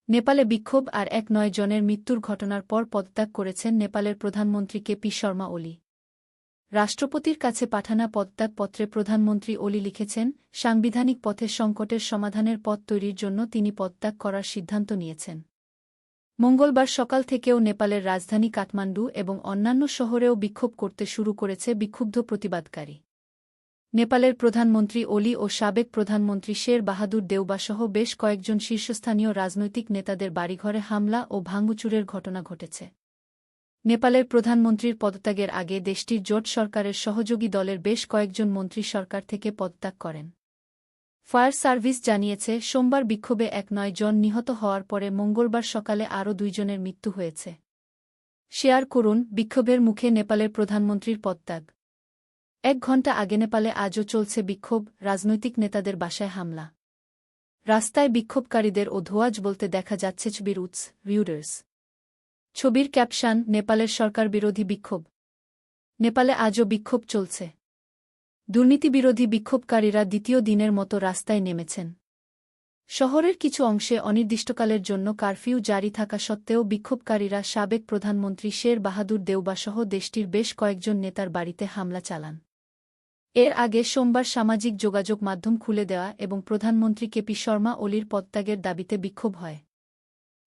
নেপালে বিক্ষোভ আর ১৯ জনের মৃত্যুর ঘটনার পর পদত্যাগ করেছেন নেপালের প্রধানমন্ত্রী কেপি শর্মা ওলি। রাষ্ট্রপতির কাছে পাঠানো পদত্যাগপত্রে প্রধানমন্ত্রী ওলি লিখেছেন, সাংবিধানিক পথে সংকটের সমাধানের পথ তৈরির জন্য তিনি পদত্যাগ করার সিদ্ধান্ত নিয়েছেন। মঙ্গলবার সকাল থেকেও নেপালের রাজধানী কাঠমান্ডু এবং অন্যান্য শহরেও বিক্ষোভ করতে শুরু করেছে বিক্ষুব্ধ প্রতিবাদকারী। নেপালের প্রধানমন্ত্রী ওলি ও সাবেক প্রধানমন্ত্রী শের বাহাদুর দেউবাসহ বেশ কয়েকজন শীর্ষস্থানীয় রাজনৈতিক নেতাদের বাড়িঘরে হামলা ও ভাঙচুরের ঘটনা ঘটেছে। নেপালের প্রধানমন্ত্রীর পদত্যাগের আগে দেশটির জোট সরকারের সহযোগী দলের বেশ কয়েকজন মন্ত্রী সরকার থেকে পদত্যাগ করেন। ফায়ার সার্ভিস জানিয়েছে, সোমবার বিক্ষোভে ১৯ জন নিহত হওয়ার পরে মঙ্গলবার সকালে আরও ২ জনের মৃত্যু হয়েছে। শেয়ার করুন বিক্ষোভের মুখে নেপালের প্রধানমন্ত্রীর পদত্যাগ। ১ ঘণ্টা আগে নেপালে আজও চলছে বিক্ষোভ, রাজনৈতিক নেতাদের বাসায় হামলা। রাস্তায় বিক্ষোভকারীদের ও ধোঁয়াজ বলতে দেখা যাচ্ছে ছবির উৎস, রিউটার্স। ছবির ক্যাপশন, নেপালের সরকার বিরোধী বিক্ষোভ। নেপালে আজও বিক্ষোভ চলছে। দুর্নীতিবিরোধী বিক্ষোভকারীরা দ্বিতীয় দিনের মতো রাস্তায় নেমেছেন। শহরের কিছু অংশে অনির্দিষ্টকালের জন্য কারফিউ জারি থাকা সত্ত্বেও বিক্ষোভকারীরা সাবেক প্রধানমন্ত্রী শের বাহাদুর দেউবাসহ দেশটির বেশ কয়েকজন নেতার বাড়িতে হামলা চালান। এর আগে সোমবার সামাজিক যোগাযোগ মাধ্যম খুলে দেওয়া এবং প্রধানমন্ত্রী কেপি শর্মা ওলির পদত্যাগের দাবিতে বিক্ষোভ হয়।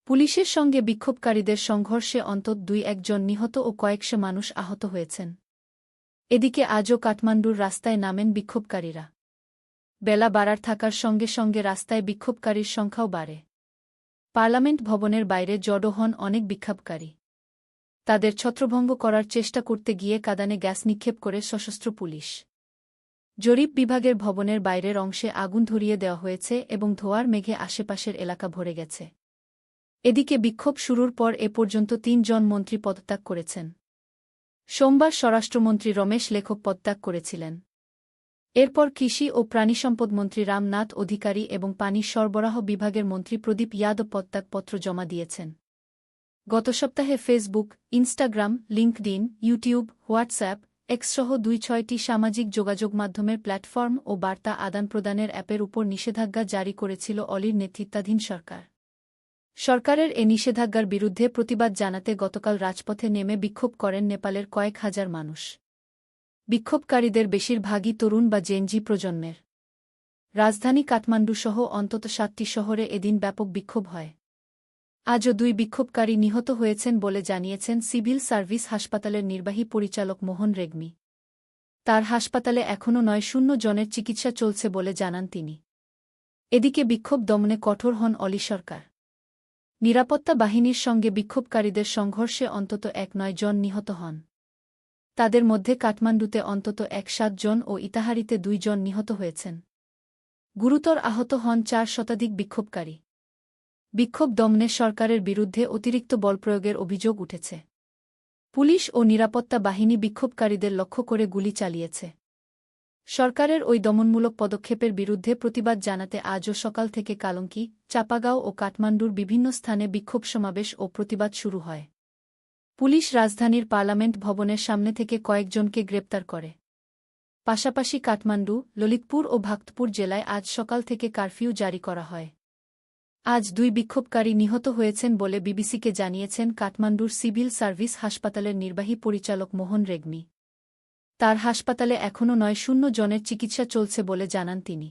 পুলিশের সঙ্গে বিক্ষোভকারীদের সংঘর্ষে অন্তত ২-১ জন নিহত ও কয়েকশো মানুষ আহত হয়েছেন। এদিকে আজও কাঠমান্ডুর রাস্তায় নামেন বিক্ষোভকারীরা। বেলা বাড়ার থাকার সঙ্গে সঙ্গে রাস্তায় বিক্ষোভকারীর সংখ্যাও বাড়ে। পার্লামেন্ট ভবনের বাইরে জড়ো হন অনেক বিক্ষোভকারী। তাদের ছত্রভঙ্গ করার চেষ্টা করতে গিয়ে কাঁদানে গ্যাস নিক্ষেপ করে সশস্ত্র পুলিশ। জরিপ বিভাগের ভবনের বাইরের অংশে আগুন ধরিয়ে দেওয়া হয়েছে এবং ধোঁয়ার মেঘে আশেপাশের এলাকা ভরে গেছে। এদিকে বিক্ষোভ শুরুর পর এ পর্যন্ত ৩ জন মন্ত্রী পদত্যাগ করেছেন। সোমবার স্বরাষ্ট্রমন্ত্রী রমেশ লেখক পদত্যাগ করেছিলেন। এরপর কৃষি ও প্রাণিসম্পদ মন্ত্রী রামনাথ অধিকারী এবং পানি সরবরাহ বিভাগের মন্ত্রী প্রদীপ যাদব পদত্যাগপত্র জমা দিয়েছেন। গত সপ্তাহে Facebook, Instagram, LinkedIn, YouTube, WhatsApp, x সহ ২-৬টি সামাজিক যোগাযোগ মাধ্যমের প্ল্যাটফর্ম ও বার্তা আদান-প্রদানের অ্যাপের উপর নিষেধাজ্ঞা জারি করেছিল অলির নেতৃত্বাধীন সরকার। সরকারের এ নিষেধাজ্ঞার বিরুদ্ধে প্রতিবাদ জানাতে গতকাল রাজপথে নেমে বিক্ষোভ করেন নেপালের কয়েক হাজার মানুষ। বিক্ষোভকারীদের বেশিরভাগই তরুণ বা জেনজি প্রজন্মের। রাজধানী কাঠমান্ডুসহ অন্তত ৭টি শহরে এদিন ব্যাপক বিক্ষোভ হয়। আজও ২ বিক্ষোভকারী নিহত হয়েছেন বলে জানিয়েছেন সিভিল সার্ভিস হাসপাতালের নির্বাহী পরিচালক মোহন রেগ্মি। তার হাসপাতালে এখনও ৯০ জনের চিকিৎসা চলছে বলে জানান তিনি। এদিকে বিক্ষোভ দমনে কঠোর হন অলি সরকার। নিরাপত্তা বাহিনীর সঙ্গে বিক্ষোভকারীদের সংঘর্ষে অন্তত ১৯ জন নিহত হন। তাদের মধ্যে কাঠমান্ডুতে অন্তত ১৭ জন ও ইতাহারিতে ২ জন নিহত হয়েছেন। গুরুতর আহত হন ৪ শতাধিক বিক্ষোভকারী। বিক্ষোভ দমনে সরকারের বিরুদ্ধে অতিরিক্ত বলপ্রয়োগের অভিযোগ উঠেছে। পুলিশ ও নিরাপত্তা বাহিনী বিক্ষোভকারীদের লক্ষ্য করে গুলি চালিয়েছে। সরকারের ওই দমনমূলক পদক্ষেপের বিরুদ্ধে প্রতিবাদ জানাতে আজও সকাল থেকে কালঙ্কি, চাপাগাঁও ও কাঠমান্ডুর বিভিন্ন স্থানে বিক্ষোভ সমাবেশ ও প্রতিবাদ শুরু হয়। পুলিশ রাজধানীর পার্লামেন্ট ভবনের সামনে থেকে কয়েকজনকে গ্রেপ্তার করে। পাশাপাশি কাঠমান্ডু, ললিতপুর ও ভাগলপুর জেলায় আজ সকাল থেকে কারফিউ জারি করা হয়। আজ ২ বিক্ষোভকারী নিহত হয়েছেন বলে বিবিসিকে জানিয়েছেন কাঠমান্ডুর সিভিল সার্ভিস হাসপাতালের নির্বাহী পরিচালক মোহন রেগ্মি। তার হাসপাতালে এখনও ৯০ জনের চিকিৎসা চলছে বলে জানান তিনি।